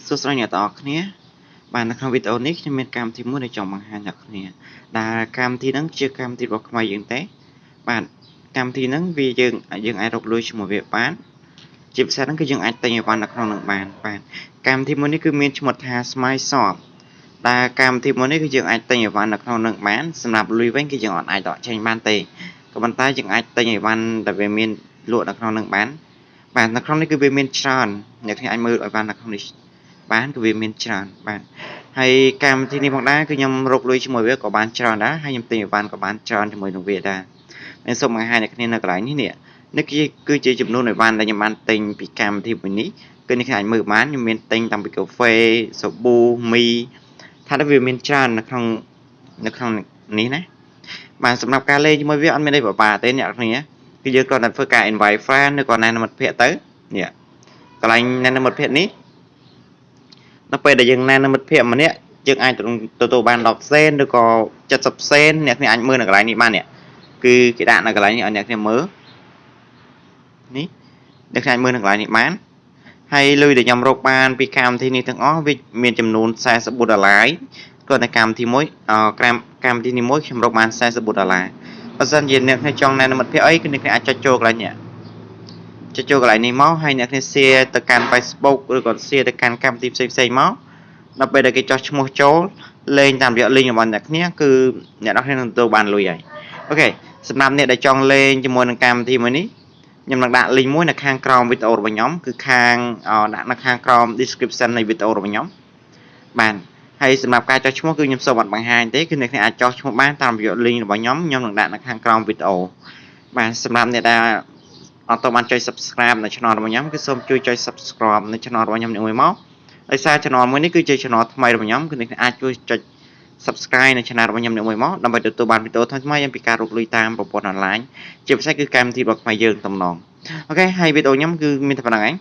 សួស្តីអ្នកទាំងអស់គ្នាបាទនៅក្នុងវីដេអូនេះខ្ញុំមានកម្មវិធីមួយដែលចង់បង្ហាញអ្នកគ្នាដែលកម្មវិធីហ្នឹងជាកម្មវិធីរបស់ខ្មែរយើងទេបាទកម្មវិធីហ្នឹងវាយើងអាចរកលុយជាមួយវាបានជាពិសេសហ្នឹងគឺយើងអាចទិញអីវ៉ាន់នៅក្នុងហ្នឹងបានបាទកម្មវិធីមួយនេះគឺមានឈ្មោះថា Smile Shop ដែលកម្មវិធីមួយនេះគឺយើងអាចទិញអីវ៉ាន់នៅក្នុងហ្នឹងបានសម្រាប់លុយវិញគឺយើងអត់អាចដកចេញបានទេក៏ប៉ុន្តែយើងអាចទិញអីវ៉ាន់ដែលវាមានលក់នៅក្នុងហ្នឹងបានបាទនៅក្នុងនេះគឺវាមានច្រើនអ្នកគ្នាអាចមើលអីវ៉ាន់នៅក្នុងនេះបានគឺវាមានច្រើនបាទហើយកម្មវិធីនេះផងដែរគឺខ្ញុំរកលុយជាមួយវាក៏បានច្រើនដែរហើយខ្ញុំទិញអីវ៉ាន់ក៏បានច្រើនជាមួយនឹងវាដែរហើយសូមបង្ហាញអ្នកគ្នានៅកន្លែងនេះនេះគឺជាចំនួនអីវ៉ាន់ដែលខ្ញុំបានទិញពីកម្មវិធីមួយនេះគឺអ្នកគ្នាអាចមើលបានខ្ញុំមានទិញតាំងពីកាហ្វេសាប៊ូមីថាវាមានច្រើននៅក្នុងនេះណាបាទសម្រាប់ការលេងជាមួយវាអត់មានអីបបាទេអ្នកគ្នាគឺយើងគ្រាន់តែធ្វើការ invite friend ឬក៏ណែនាំមិត្តភ័ក្តិទៅនេះកន្លែងណែនាំមិត្តភ័ក្តិនេះនៅពេលដែលយើងណែនាំមិត្តភ័ក្តិម្នាក់យើងអាចទទួលបាន10សេនឬក៏70សេនអ្នកគ្នាអាចមើលនៅកន្លែងនេះបាននេះគឺគេដាក់នៅកន្លែងនេះឲ្យអ្នកគ្នាមើលនេះអ្នកគ្នាអាចមើលនៅកន្លែងនេះបានហើយលុយដែលខ្ញុំរកបានពីកម្មវិធីនេះទាំងអស់វាមានចំនួន$44គ្រាន់តែកម្មវិធីមួយកម្មវិធីនេះមួយខ្ញុំរកបាន$44បើសិនជាអ្នកគ្នាចង់ណែនាំមិត្តភ័ក្តិអីគឺអ្នកគ្នាអាចចុចចូលកន្លែងនេះចុចចូលកន្លែងនេះមកហើយអ្នកគ្នា share ទៅកាន់ Facebook ឬក៏ share ទៅកាន់កម្មវិធីផ្សេងមកដល់ពេលដែលគេចោះឈ្មោះចូលលេងតាមរយៈ link របស់អ្នកគ្នាគឺអ្នកនរគ្នានឹងទទួលបានលុយហើយអូខេសម្រាប់អ្នកដែលចង់លេងជាមួយនឹងកម្មវិធីមួយនេះខ្ញុំនឹងដាក់ link មួយនៅខាងក្រោមវីដេអូរបស់ខ្ញុំគឺដាក់នៅខាងក្រោម description នៃវីដេអូរបស់ខ្ញុំបាទហើយសម្រាប់ការចុះឈ្មោះគឺខ្ញុំសូមអត់បង្ហាញទេគឺអ្នកគ្នាអាចចុះឈ្មោះបានតាមរយៈ link របស់ខ្ញុំនឹងដាក់នៅខាងក្រោមវីដេអូបាទសម្រាប់អ្នកដែលអត់ទាន់បានចុច subscribe នៅ channel របស់ខ្ញុំគឺសូមជួយចុច subscribe នៅ channel របស់ខ្ញុំមួយមកដោយសារ channel មួយនេះគឺជា channel ថ្មីរបស់ខ្ញុំគឺអ្នកអាចជួយចុច subscribe នៅ channel របស់ខ្ញុំមួយមកដើម្បីទទួលបានវីដេអូថ្មីៗអំពីការរកលុយតាមប្រព័ន្ធ online ជាពិសេសគឺកម្មវិធីរបស់ខ្មែរយើងតំណងអូខេហើយវីដេអូខ្ញុំគឺមានតែប៉ុណ្្នឹងឯង